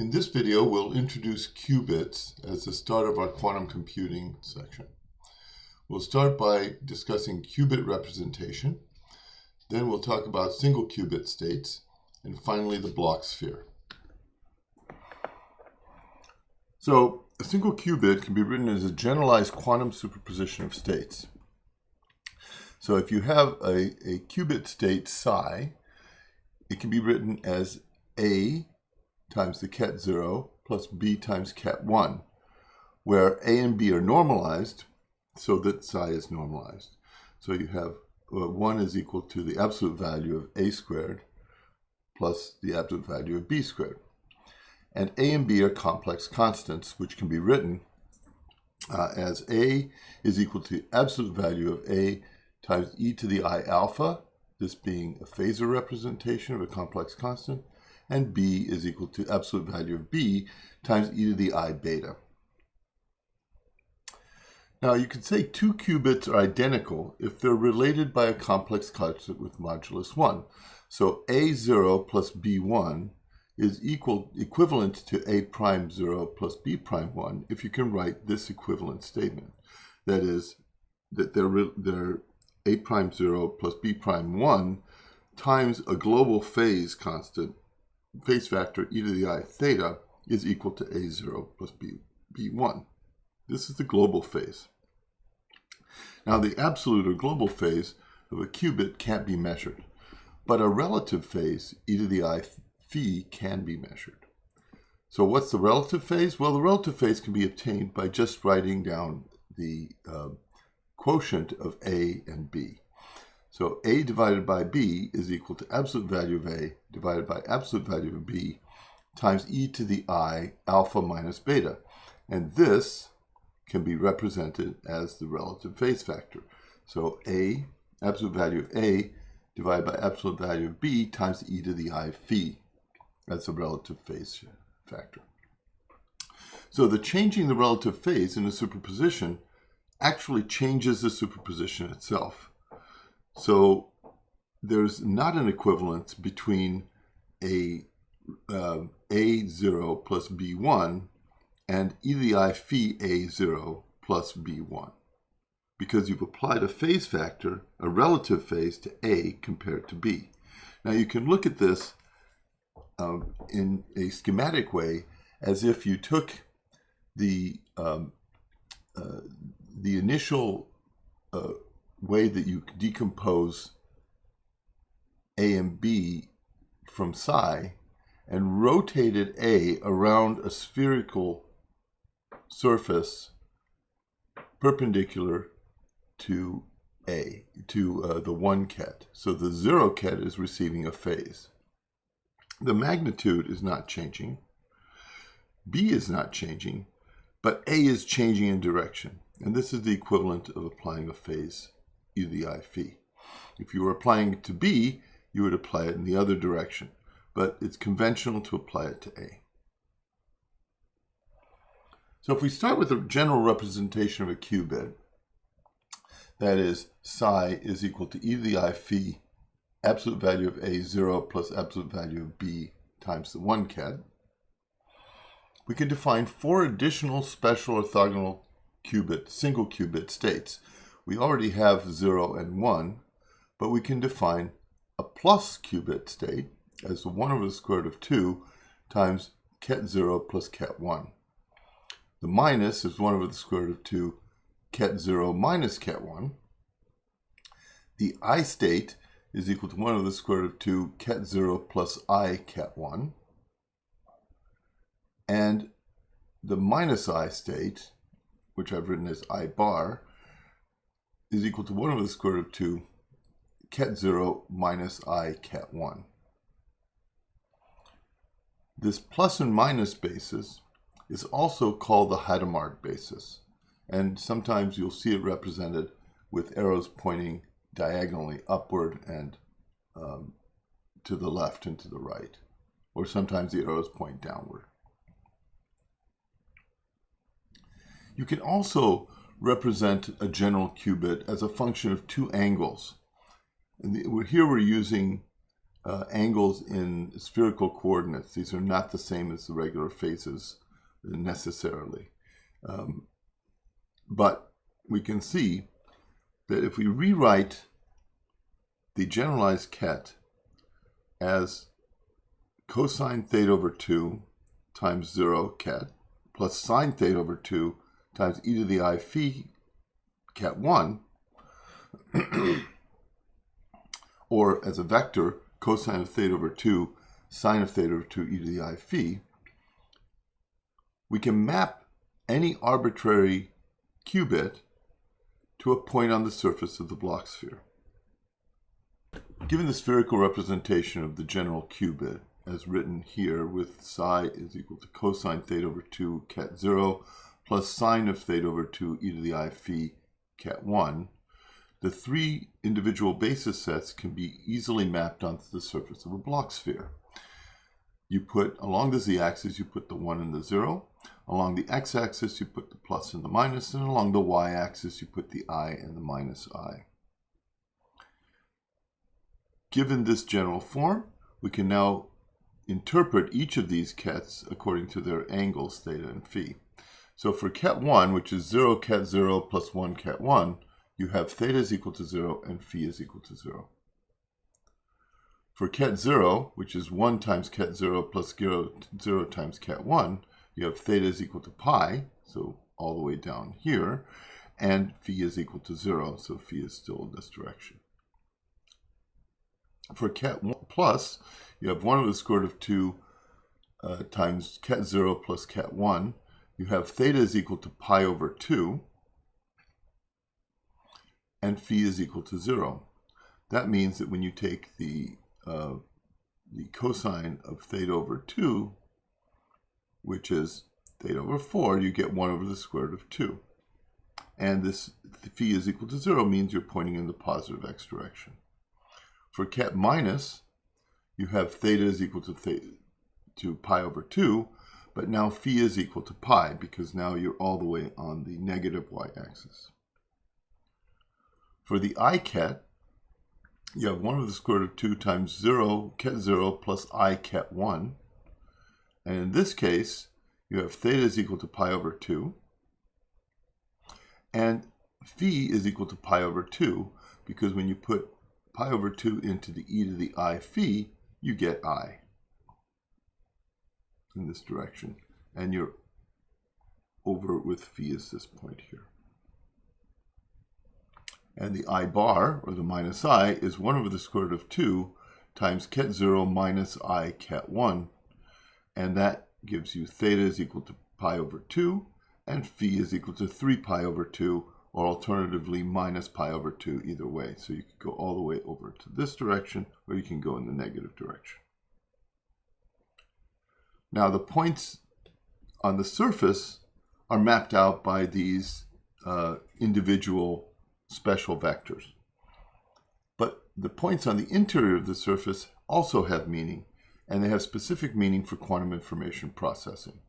In this video, we'll introduce qubits as the start of our quantum computing section. We'll start by discussing qubit representation, then we'll talk about single qubit states, and finally the block sphere. So, a single qubit can be written as a generalized quantum superposition of states. So if you have a qubit state psi, it can be written as A times the ket 0 plus B times ket 1, where A and B are normalized so that psi is normalized. So you have 1 is equal to the absolute value of A squared plus the absolute value of B squared. And A and B are complex constants, which can be written as A is equal to the absolute value of A times e to the I alpha, this being a phasor representation of a complex constant, and B is equal to absolute value of B times e to the I beta. Now you could say two qubits are identical if they're related by a complex constant with modulus 1. So A0 plus B1 is equivalent to A prime 0 plus B prime 1 if you can write this equivalent statement. That is, that they're A prime 0 plus B prime 1 times a global phase constant, phase factor e to the I theta, is equal to A0 plus B1. This is the global phase. Now the absolute or global phase of a qubit can't be measured, but a relative phase, e to the I phi, can be measured. So what's the relative phase? Well, the relative phase can be obtained by just writing down the quotient of A and B. So A divided by B is equal to absolute value of A divided by absolute value of B times e to the I alpha minus beta. And this can be represented as the relative phase factor. So A, absolute value of A divided by absolute value of B times e to the I phi. That's the relative phase factor. So the changing the relative phase in a superposition actually changes the superposition itself. So there's not an equivalence between A0 plus B1 and e to the I phi A0 plus B1, because you've applied a phase factor, a relative phase, to A compared to B. Now you can look at this in a schematic way as if you took the initial way that you decompose A and B from psi and rotated A around a spherical surface perpendicular to A, to the 1 ket. So the 0 ket is receiving a phase. The magnitude is not changing, B is not changing, but A is changing in direction. And this is the equivalent of applying a phase e to the I phi. If you were applying it to B, you would apply it in the other direction, but it's conventional to apply it to A. So if we start with a general representation of a qubit, that is, psi is equal to e to the I phi, absolute value of A0 plus absolute value of B times the 1 ket, we can define 4 additional special orthogonal qubit, single qubit states. We already have 0 and 1, but we can define a plus qubit state as 1 over the square root of 2 times ket 0 plus ket 1. The minus is 1 over the square root of 2 ket 0 minus ket 1. The I state is equal to 1 over the square root of 2 ket 0 plus I ket 1. And the minus I state, which I've written as I bar, is equal to 1 over the square root of 2 ket 0 minus I ket 1. This plus and minus basis is also called the Hadamard basis, and sometimes you'll see it represented with arrows pointing diagonally upward and to the left and to the right, or sometimes the arrows point downward. You can also represent a general qubit as a function of two angles. And here we're using angles in spherical coordinates. These are not the same as the regular phases necessarily. But we can see that if we rewrite the generalized ket as cosine theta over 2 times 0 ket plus sine theta over 2 times e to the I phi ket 1, or as a vector, cosine of theta over 2 sine of theta over 2 e to the I phi, we can map any arbitrary qubit to a point on the surface of the Bloch sphere. Given the spherical representation of the general qubit, as written here with psi is equal to cosine theta over 2 ket 0 plus sine of theta over 2 e to the I phi ket 1, the three individual basis sets can be easily mapped onto the surface of a Bloch sphere. You put, along the z-axis, you put the 1 and the 0. Along the x-axis, you put the plus and the minus. And along the y-axis, you put the I and the minus I. Given this general form, we can now interpret each of these kets according to their angles, theta and phi. So for ket 1, which is 0 ket 0 plus 1 ket 1, you have theta is equal to 0 and phi is equal to 0. For ket 0, which is 1 times ket 0 plus 0 times ket 1, you have theta is equal to pi, so all the way down here, and phi is equal to 0, so phi is still in this direction. For ket 1 plus, you have 1 over the square root of 2 times ket 0 plus ket 1. You have theta is equal to pi over 2, and phi is equal to 0. That means that when you take the cosine of theta over 2, which is theta over 4, you get 1 over the square root of 2. And this phi is equal to 0 means you're pointing in the positive x direction. For ket minus, you have theta is equal to pi over 2, but now phi is equal to pi because now you're all the way on the negative y-axis. For the I ket, you have 1 over the square root of 2 times 0 ket 0 plus I ket 1. And in this case, you have theta is equal to pi over 2. And phi is equal to pi over 2 because when you put pi over 2 into the e to the I phi, you get I in this direction. And you're over with phi is this point here. And the I bar, or the minus I, is 1 over the square root of 2 times ket 0 minus I ket 1. And that gives you theta is equal to pi over 2, and phi is equal to 3 pi over 2, or alternatively minus pi over 2 either way. So you could go all the way over to this direction, or you can go in the negative direction. Now the points on the surface are mapped out by these individual special vectors. But the points on the interior of the surface also have meaning, and they have specific meaning for quantum information processing.